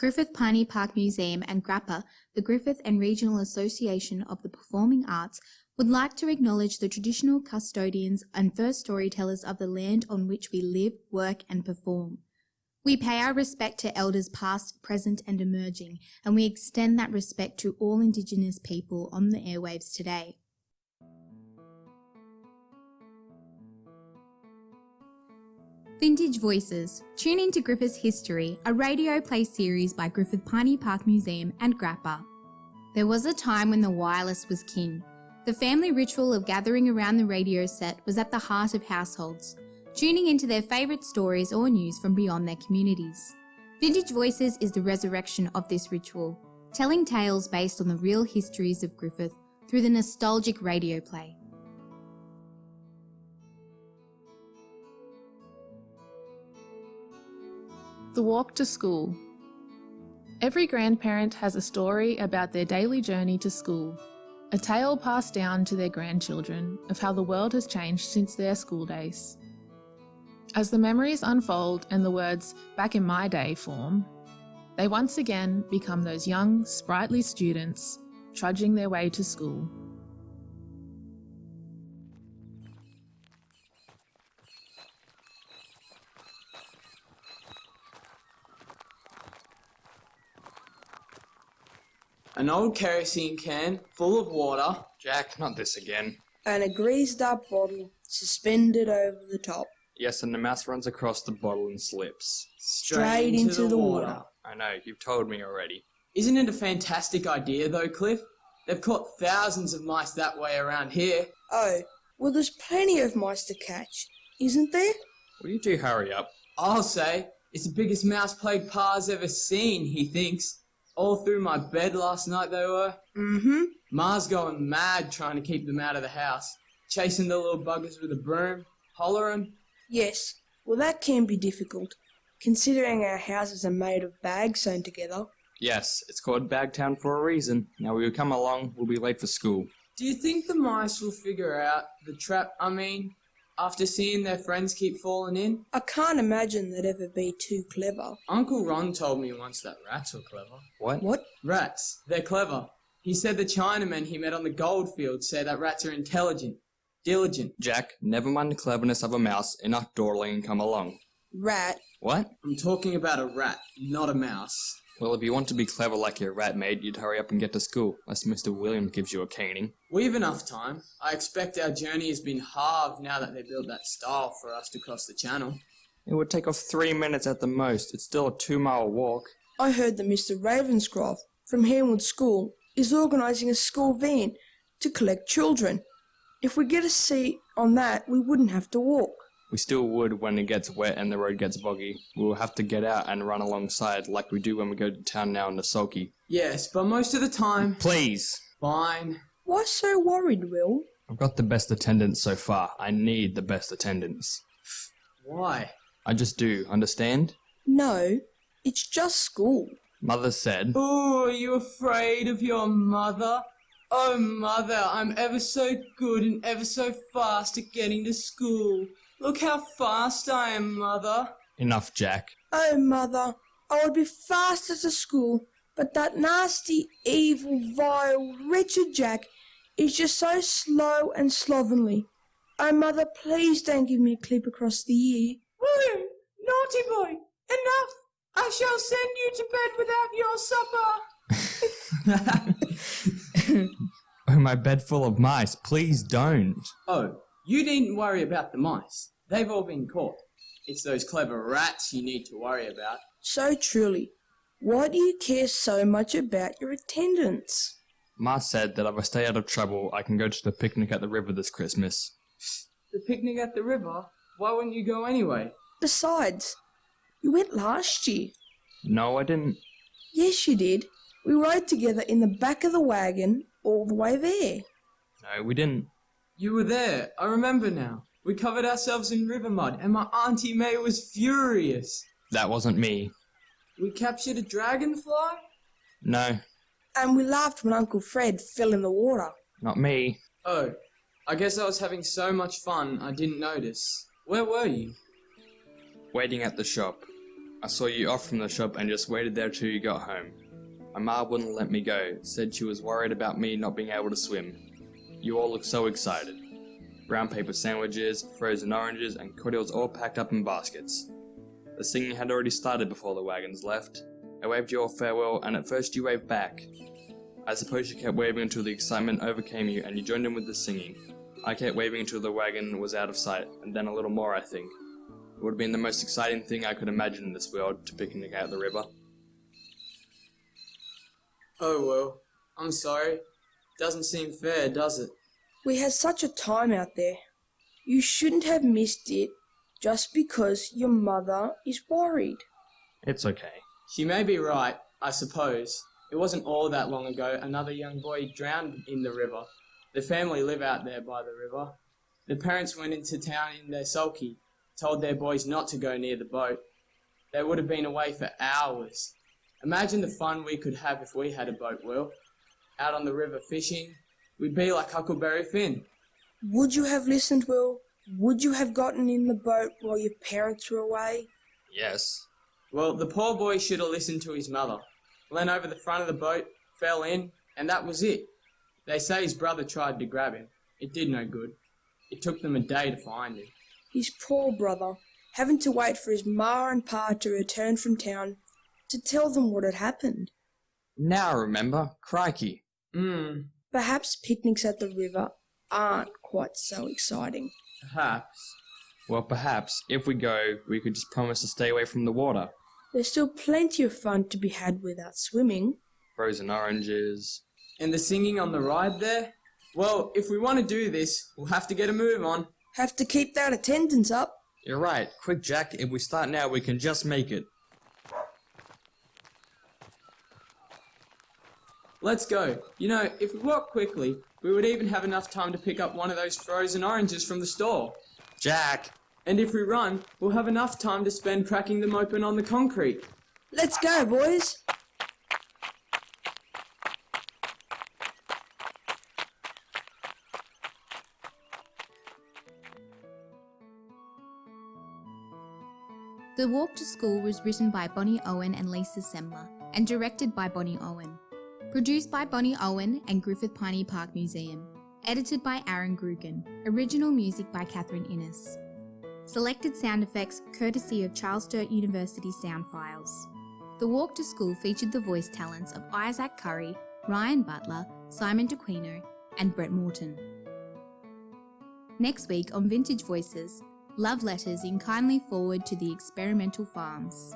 Griffith Piney Park Museum and GRAPA, the Griffith and Regional Association of the Performing Arts, would like to acknowledge the traditional custodians and first storytellers of the land on which we live, work and perform. We pay our respect to elders past, present and emerging, and we extend that respect to all Indigenous people on the airwaves today. Vintage Voices. Tune in to Griffith's History, a radio play series by Griffith Piney Park Museum and GRAPA. There was a time when the wireless was king. The family ritual of gathering around the radio set was at the heart of households, tuning into their favourite stories or news from beyond their communities. Vintage Voices is the resurrection of this ritual, telling tales based on the real histories of Griffith through the nostalgic radio play. The walk to school. Every grandparent has a story about their daily journey to school, a tale passed down to their grandchildren of how the world has changed since their school days. As the memories unfold and the words "back in my day" form, they once again become those young, sprightly students trudging their way to school. An old kerosene can full of water. Jack, not this again. And a greased up bottle suspended over the top. Yes, and the mouse runs across the bottle and slips. Straight into the water. I know, you've told me already. Isn't it a fantastic idea though, Cliff? They've caught thousands of mice that way around here. Oh, well there's plenty of mice to catch, isn't there? Will you two hurry up? I'll say, it's the biggest mouse plague Pa's ever seen, he thinks. All through my bed last night they were. Mm-hmm. Ma's going mad trying to keep them out of the house. Chasing the little buggers with a broom, hollering. Yes, well that can be difficult, considering our houses are made of bags sewn together. Yes, it's called Bagtown for a reason. Now we will come along, we'll be late for school. Do you think the mice will figure out the trap, after seeing their friends keep falling in? I can't imagine they'd ever be too clever. Uncle Ron told me once that rats were clever. What? Rats. They're clever. He said the Chinamen he met on the goldfield say that rats are intelligent, diligent. Jack, never mind the cleverness of a mouse, enough dawdling and come along. Rat? What? I'm talking about a rat, not a mouse. Well, if you want to be clever like your rat mate, you'd hurry up and get to school, lest Mr. Williams gives you a caning. We've enough time. I expect our journey has been halved now that they built that stile for us to cross the channel. It would take off 3 minutes at the most. It's still a 2-mile walk. I heard that Mr. Ravenscroft from Hamwood School is organising a school van to collect children. If we get a seat on that, we wouldn't have to walk. We still would when it gets wet and the road gets boggy. We will have to get out and run alongside like we do when we go to town now in the sulky. Yes, but most of the time... Please! Fine. Why so worried, Will? I've got the best attendance so far. I need the best attendance. Why? I just do, understand? No, it's just school. Mother said... Oh, are you afraid of your mother? Oh, Mother, I'm ever so good and ever so fast at getting to school. Look how fast I am, Mother. Enough, Jack. Oh, Mother, I would be faster to school, but that nasty, evil, vile, wretched Jack is just so slow and slovenly. Oh, Mother, please don't give me a clip across the ear. William, naughty boy, enough. I shall send you to bed without your supper. Oh, my bed full of mice. Please don't. Oh, you needn't worry about the mice. They've all been caught. It's those clever rats you need to worry about. So truly, why do you care so much about your attendance? Ma said that if I stay out of trouble, I can go to the picnic at the river this Christmas. The picnic at the river? Why wouldn't you go anyway? Besides, you went last year. No, I didn't. Yes, you did. We rode together in the back of the wagon all the way there. No, we didn't. You were there. I remember now. We covered ourselves in river mud and my Auntie May was furious. That wasn't me. We captured a dragonfly? No, And we laughed when Uncle Fred fell in the water. not me. Oh, I guess I was having so much fun I didn't notice. Where were you? Waiting at the shop. I saw you off from the shop and just waited there till you got home. My ma wouldn't let me go, said she was worried about me not being able to swim. You all looked so excited. Brown paper sandwiches, frozen oranges, and cordials all packed up in baskets. The singing had already started before the wagons left. I waved you all farewell, and at first you waved back. I suppose you kept waving until the excitement overcame you and you joined in with the singing. I kept waving until the wagon was out of sight, and then a little more, I think. It would have been the most exciting thing I could imagine in this world, to picnic out the river. Oh well, I'm sorry. Doesn't seem fair, does it? We had such a time out there. You shouldn't have missed it just because your mother is worried. It's okay. She may be right, I suppose. It wasn't all that long ago another young boy drowned in the river. The family live out there by the river. The parents went into town in their sulky, told their boys not to go near the boat. They would have been away for hours. Imagine the fun we could have if we had a boat, Will. Out on the river fishing, we'd be like Huckleberry Finn. Would you have listened, Will? Would you have gotten in the boat while your parents were away? Yes. Well, the poor boy should have listened to his mother. Leaned over the front of the boat, fell in, and that was it. They say his brother tried to grab him. It did no good. It took them a day to find him. His poor brother, having to wait for his ma and pa to return from town to tell them what had happened. Now I remember. Crikey. Perhaps picnics at the river aren't quite so exciting. Perhaps. Well, perhaps, if we go, we could just promise to stay away from the water. There's still plenty of fun to be had without swimming. Frozen oranges. And the singing on the ride there? Well, if we want to do this, we'll have to get a move on. Have to keep that attendance up. You're right. Quick, Jack. If we start now, we can just make it. Let's go. You know, if we walk quickly, we would even have enough time to pick up one of those frozen oranges from the store. Jack! And if we run, we'll have enough time to spend cracking them open on the concrete. Let's go, boys. The Walk to School was written by Bonnie Owen and Lisa Semmler and directed by Bonnie Owen. Produced by Bonnie Owen and Griffith Piney Park Museum. Edited by Aaron Grugan. Original music by Catherine Innes. Selected sound effects courtesy of Charles Sturt University Sound Files. The Walk to School featured the voice talents of Isaac Curry, Ryan Butler, Simon DeQuino, and Brett Morton. Next week on Vintage Voices, love letters in kindly forward to the experimental farms.